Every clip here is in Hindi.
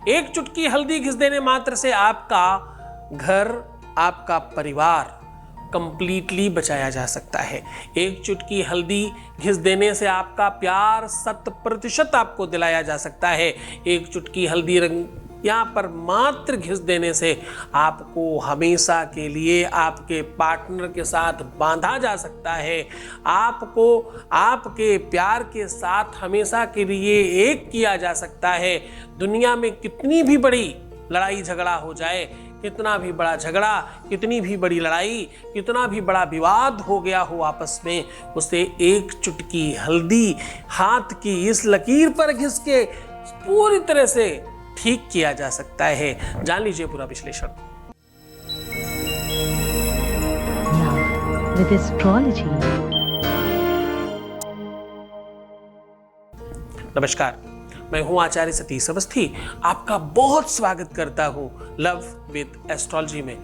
एक चुटकी हल्दी घिस देने मात्र से आपका घर, आपका परिवार कंप्लीटली बचाया जा सकता है। एक चुटकी हल्दी घिस देने से आपका प्यार 100% आपको दिलाया जा सकता है। एक चुटकी हल्दी रंग यहाँ पर मात्र घिस देने से आपको हमेशा के लिए आपके पार्टनर के साथ बांधा जा सकता है। आपको आपके प्यार के साथ हमेशा के लिए एक किया जा सकता है। दुनिया में कितनी भी बड़ी लड़ाई झगड़ा हो जाए, कितना भी बड़ा झगड़ा, कितनी भी बड़ी लड़ाई, कितना भी बड़ा विवाद हो गया हो आपस में, उसे एक चुटकी हल्दी हाथ की इस लकीर पर घिस के पूरी तरह से ठीक किया जा सकता है। जान लीजिए पूरा विश्लेषण। With astrology. नमस्कार, मैं हूं आचार्य सतीश अवस्थी। आपका बहुत स्वागत करता हूं लव विद एस्ट्रोलॉजी में।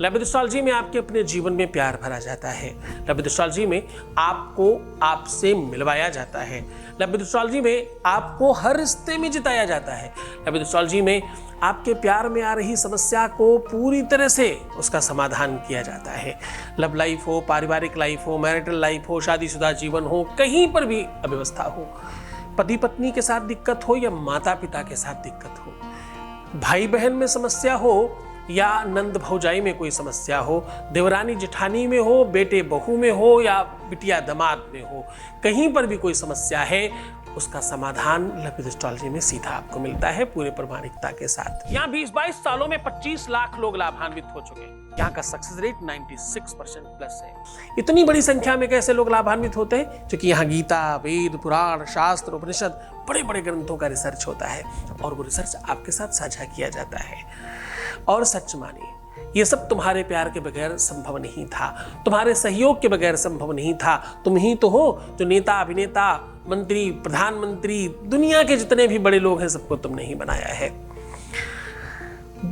लव विद एस्ट्रोलॉजी में आपके अपने जीवन में प्यार भरा जाता है। लव विद एस्ट्रोलॉजी में आपको आपसे मिलवाया जाता है। लव विद एस्ट्रोलॉजी में आपको हर रिश्ते में जिताया जाता है। लव विद एस्ट्रोलॉजी में आपके प्यार में आ रही समस्या को पूरी तरह से उसका समाधान किया जाता है। लव लाइफ हो, पारिवारिक लाइफ हो, मैरिटल लाइफ हो, शादीशुदा जीवन हो, कहीं पर भी अव्यवस्था हो, पति पत्नी के साथ दिक्कत हो या माता पिता के साथ दिक्कत हो, भाई बहन में समस्या हो या नंद भौजाई में कोई समस्या हो, देवरानी जेठानी में हो, बेटे बहू में हो या बिटिया दामाद में हो, कहीं पर भी कोई समस्या है, उसका समाधान लव विद एस्ट्रोलॉजी में सीधा आपको मिलता है पूरे प्रामाणिकता के साथ। यहाँ 20-22 सालों में 25 लाख लोग लाभान्वित हो चुके हैं। यहाँ का सक्सेस रेट 96% प्लस है। इतनी बड़ी संख्या में कैसे लोग लाभान्वित होते हैं? क्योंकि यहाँ गीता, वेद, पुराण, शास्त्र, उपनिषद, बड़े बड़े ग्रंथों का रिसर्च होता है और वो रिसर्च आपके साथ साझा किया जाता है। और सच मानिए, ये सब तुम्हारे प्यार के बगैर संभव नहीं था, तुम्हारे सहयोग के बगैर संभव नहीं था। तुम ही तो हो जो नेता, अभिनेता, मंत्री, प्रधानमंत्री, दुनिया के जितने भी बड़े लोग हैं सबको तुमने ही बनाया है।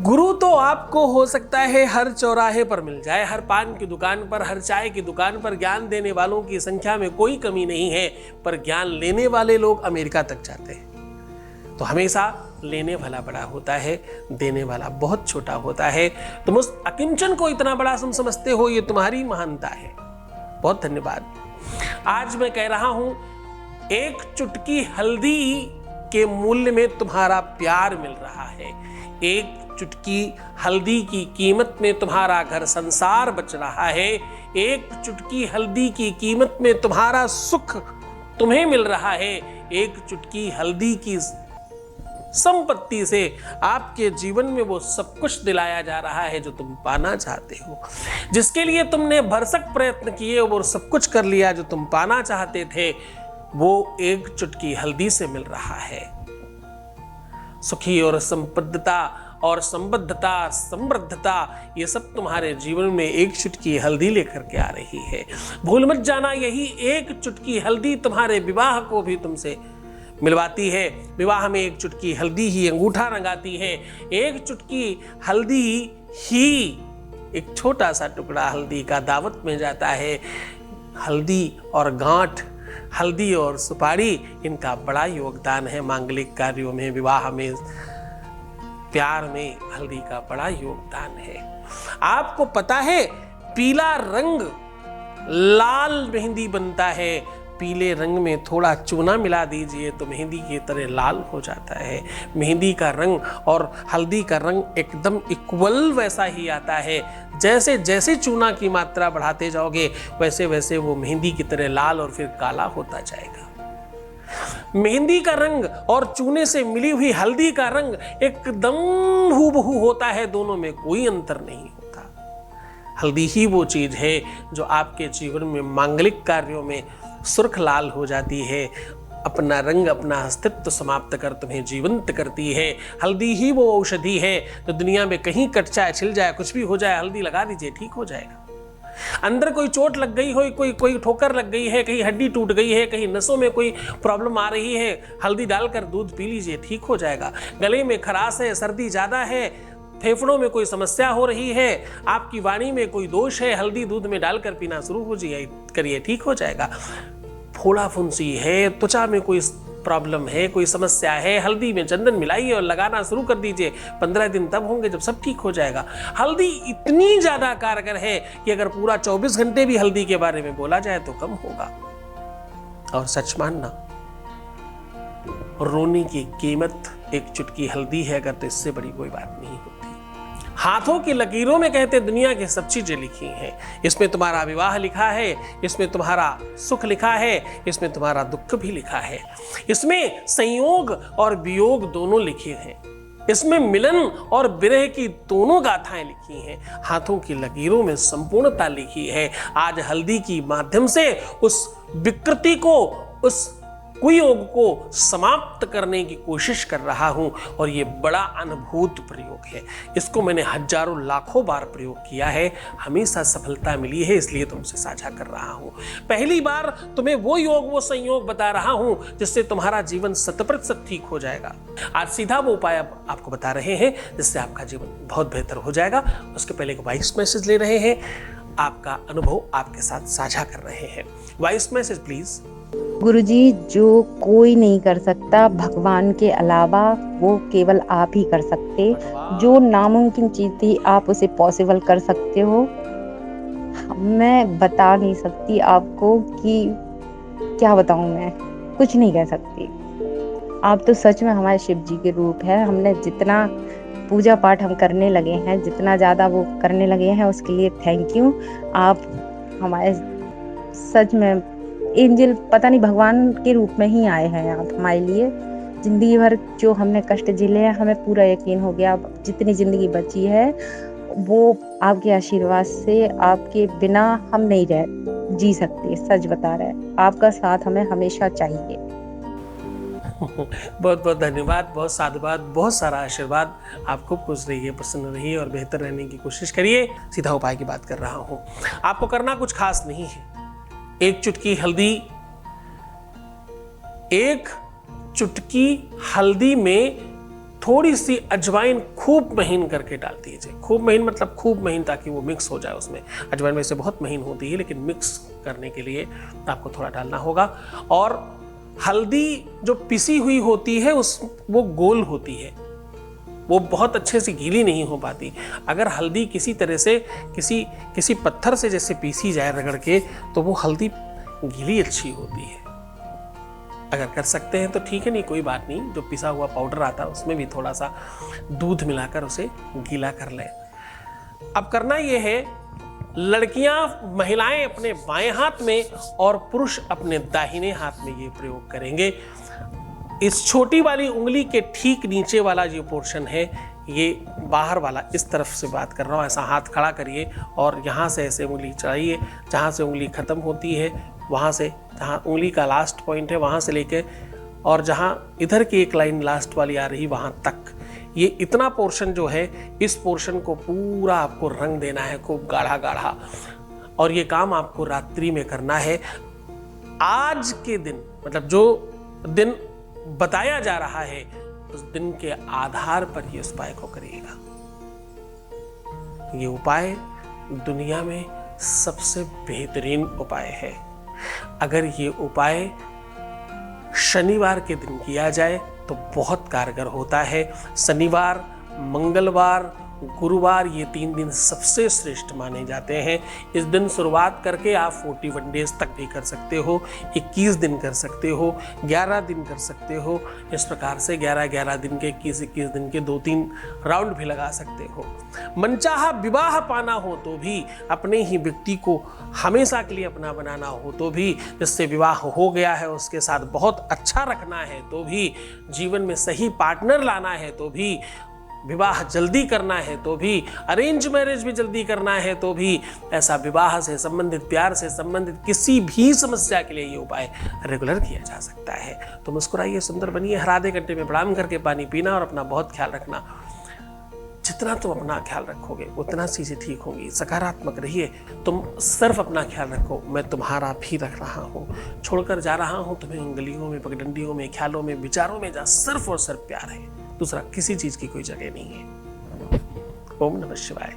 गुरु तो आपको हो सकता है हर चौराहे पर मिल जाए, हर पान की दुकान पर, हर चाय की दुकान पर। ज्ञान देने वालों की संख्या में कोई कमी नहीं है, पर ज्ञान लेने वाले लोग अमेरिका तक जाते हैं। तो हमेशा लेने वाला बड़ा होता है, देने वाला बहुत छोटा होता है। तुम उस अकिंचन को इतना बड़ा समझते हो, ये तुम्हारी महानता है। बहुत धन्यवाद। आज मैं कह रहा हूं, एक चुटकी हल्दी के मूल्य में तुम्हारा प्यार मिल रहा है। एक चुटकी हल्दी की कीमत में तुम्हारा घर संसार बच रहा है। एक चुटकी हल्दी की कीमत में तुम्हारा सुख तुम्हें मिल रहा है। एक चुटकी हल्दी की संपत्ति से आपके जीवन में वो सब कुछ दिलाया जा रहा है जो तुम पाना चाहते हो। जिसके लिए तुमने भरसक प्रयत्न किए वो सब कुछ कर लिया जो तुम पाना चाहते थे, वो एक चुटकी हल्दी से मिल रहा है। सुखी और संपन्नता और संबद्धता, समृद्धता, ये सब तुम्हारे जीवन में एक चुटकी हल्दी लेकर के आ रही है। भूल मत जाना, यही एक चुटकी हल्दी तुम्हारे विवाह को भी तुमसे मिलवाती है। विवाह में एक चुटकी हल्दी ही अंगूठा रंगाती है। एक चुटकी हल्दी ही एक छोटा सा टुकड़ा हल्दी का दावत में जाता है। हल्दी और गांठ, हल्दी और सुपारी, इनका बड़ा योगदान है मांगलिक कार्यों में, विवाह में, प्यार में हल्दी का बड़ा योगदान है। आपको पता है पीला रंग लाल मेहंदी बनता है। पीले रंग में थोड़ा चूना मिला दीजिए तो मेहंदी की तरह लाल हो जाता है। मेहंदी का रंग और हल्दी का रंग एकदम इक्वल वैसा ही आता है। जैसे जैसे चूना की मात्रा बढ़ाते जाओगे वैसे वैसे वो मेहंदी की तरह लाल और फिर काला होता जाएगा। मेहंदी का रंग और चूने से मिली हुई हल्दी का रंग एकदम हूबहू होता है, दोनों में कोई अंतर नहीं होता। हल्दी ही वो चीज है जो आपके जीवन में मांगलिक कार्यों में सुर्ख लाल हो जाती है, अपना रंग, अपना अस्तित्व समाप्त कर तुम्हें जीवंत करती है। हल्दी ही वो औषधि है जो दुनिया में कहीं कट जाए, छिल जाए, कुछ भी हो जाए, हल्दी लगा दीजिए ठीक हो जाएगा। अंदर कोई चोट लग गई हो, कोई ठोकर लग गई है, कहीं हड्डी टूट गई है, कहीं नसों में कोई प्रॉब्लम आ रही है, हल्दी डालकर दूध पी लीजिए ठीक हो जाएगा। गले में खराश है, सर्दी ज्यादा है, फेफड़ों में कोई समस्या हो रही है, आपकी वाणी में कोई दोष है, हल्दी दूध में डालकर पीना शुरू हो जाइए, करिए ठीक हो जाएगा। फोड़ा फुंसी है, त्वचा में कोई प्रॉब्लम है, कोई समस्या है, हल्दी में चंदन मिलाइए और लगाना शुरू कर दीजिए। 15 दिन तब होंगे जब सब ठीक हो जाएगा। हल्दी इतनी ज्यादा कारगर है कि अगर पूरा 24 घंटे भी हल्दी के बारे में बोला जाए तो कम होगा। और सच मानना, रोने की कीमत एक चुटकी हल्दी है अगर, तो इससे बड़ी कोई बात नहीं होती। हाथों की लकीरों में कहते दुनिया की सब चीजें लिखी हैं। इसमें तुम्हारा विवाह लिखा है, इसमें तुम्हारा सुख लिखा है, इसमें तुम्हारा दुख भी लिखा है। इसमें संयोग और वियोग दोनों लिखे हैं। इसमें मिलन और विरह की दोनों गाथाएं लिखी हैं। हाथों की लकीरों में संपूर्णता लिखी है। आज हल्दी की माध्यम से उस विकृति को, उस कुयोग को समाप्त करने की कोशिश कर रहा हूं और ये बड़ा अनुभूत प्रयोग है। इसको मैंने हजारों लाखों बार प्रयोग किया है, हमेशा सफलता मिली है, इसलिए तुमसे साझा कर रहा हूं। पहली बार तुम्हें वो योग, वो संयोग बता रहा हूं जिससे तुम्हारा जीवन 100% ठीक हो जाएगा। आज सीधा वो उपाय आपको बता रहे हैं जिससे आपका जीवन बहुत बेहतर हो जाएगा। उसके पहले एक वॉइस मैसेज ले रहे हैं, आपका अनुभव आपके साथ साझा कर रहे हैं। Voice message please. गुरुजी, जो कोई नहीं कर सकता भगवान के अलावा, वो केवल आप ही कर सकते। जो नामुमकिन चीज थी आप उसे पॉसिबल कर सकते हो। मैं बता नहीं सकती आपको कि क्या बताऊं, मैं कुछ नहीं कह सकती। आप तो सच में हमारे शिव जी के रूप है। हमने जितना पूजा पाठ हम करने लगे हैं, जितना ज़्यादा वो करने लगे हैं, उसके लिए थैंक यू। आप हमारे सच में एंजल, पता नहीं भगवान के रूप में ही आए हैं आप हमारे लिए। जिंदगी भर जो हमने कष्ट झेले हैं, हमें पूरा यकीन हो गया अब जितनी जिंदगी बची है वो आपके आशीर्वाद से, आपके बिना हम नहीं जी सकते। सच बता रहे हैं, आपका साथ हमें हमेशा चाहिए। बहुत बहुत धन्यवाद, बहुत साधुवाद, बहुत सारा आशीर्वाद। आप खूब खुश रहिए, प्रसन्न रहिए और बेहतर रहने की कोशिश करिए। सीधा उपाय की बात कर रहा हूँ। आपको करना कुछ खास नहीं है। एक चुटकी हल्दी में थोड़ी सी अजवाइन खूब महीन करके डाल दीजिए। खूब महीन मतलब खूब महीन, ताकि वो मिक्स हो जाए उसमें। अजवाइन वैसे बहुत महीन होती है, लेकिन मिक्स करने के लिए आपको थोड़ा डालना होगा। और हल्दी जो पिसी हुई होती है वो गोल होती है, वो बहुत अच्छे से गीली नहीं हो पाती। अगर हल्दी किसी तरह से किसी पत्थर से जैसे पीसी जाए रगड़ के, तो वो हल्दी गीली अच्छी होती है। अगर कर सकते हैं तो ठीक है, नहीं कोई बात नहीं। जो पिसा हुआ पाउडर आता है उसमें भी थोड़ा सा दूध मिलाकर उसे गीला कर लें। अब करना ये है, लड़कियां, महिलाएं अपने बाएं हाथ में और पुरुष अपने दाहिने हाथ में ये प्रयोग करेंगे। इस छोटी वाली उंगली के ठीक नीचे वाला जो पोर्शन है, ये बाहर वाला, इस तरफ से बात कर रहा हूँ, ऐसा हाथ खड़ा करिए और यहाँ से ऐसे उंगली चढ़ाइए। जहाँ से उंगली ख़त्म होती है, वहाँ से जहाँ उंगली का लास्ट पॉइंट है वहाँ से लेके, और जहाँ इधर की एक लाइन लास्ट वाली आ रही वहाँ तक, ये इतना पोर्शन जो है, इस पोर्शन को पूरा आपको रंग देना है, खूब गाढ़ा गाढ़ा। और ये काम आपको रात्रि में करना है। आज के दिन, मतलब जो दिन बताया जा रहा है, उस दिन के आधार पर ये उस उपाय को करिएगा। ये उपाय दुनिया में सबसे बेहतरीन उपाय है। अगर ये उपाय शनिवार के दिन किया जाए तो बहुत कारगर होता है। शनिवार, मंगलवार, गुरुवार, ये 3 दिन सबसे श्रेष्ठ माने जाते हैं। इस दिन शुरुआत करके आप 41 डेज तक भी कर सकते हो, 21 दिन कर सकते हो, 11 दिन कर सकते हो। इस प्रकार से 11-11 दिन के, 21-21 दिन के 2-3 राउंड भी लगा सकते हो। मनचाहा विवाह पाना हो तो भी, अपने ही व्यक्ति को हमेशा के लिए अपना बनाना हो तो भी, जिससे विवाह हो गया है उसके साथ बहुत अच्छा रखना है तो भी, जीवन में सही पार्टनर लाना है तो भी, विवाह जल्दी करना है तो भी, अरेंज मैरिज भी जल्दी करना है तो भी, ऐसा विवाह से संबंधित, प्यार से संबंधित किसी भी समस्या के लिए ये उपाय रेगुलर किया जा सकता है। तो मुस्कुराइए, सुंदर बनिए, हर आधे घंटे में प्रणाम करके पानी पीना और अपना बहुत ख्याल रखना। जितना तुम अपना ख्याल रखोगे उतना चीज़ें ठीक होंगी। सकारात्मक रहिए, तुम सिर्फ अपना ख्याल रखो, मैं तुम्हारा भी रख रहा हूँ। छोड़कर जा रहा हूँ तुम्हें उंगलियों में, पगडंडियों में, ख्यालों में, विचारों में, जहाँ सिर्फ और सिर्फ प्यार है। दूसरा किसी चीज की कोई जगह नहीं है। ओम नमः शिवाय।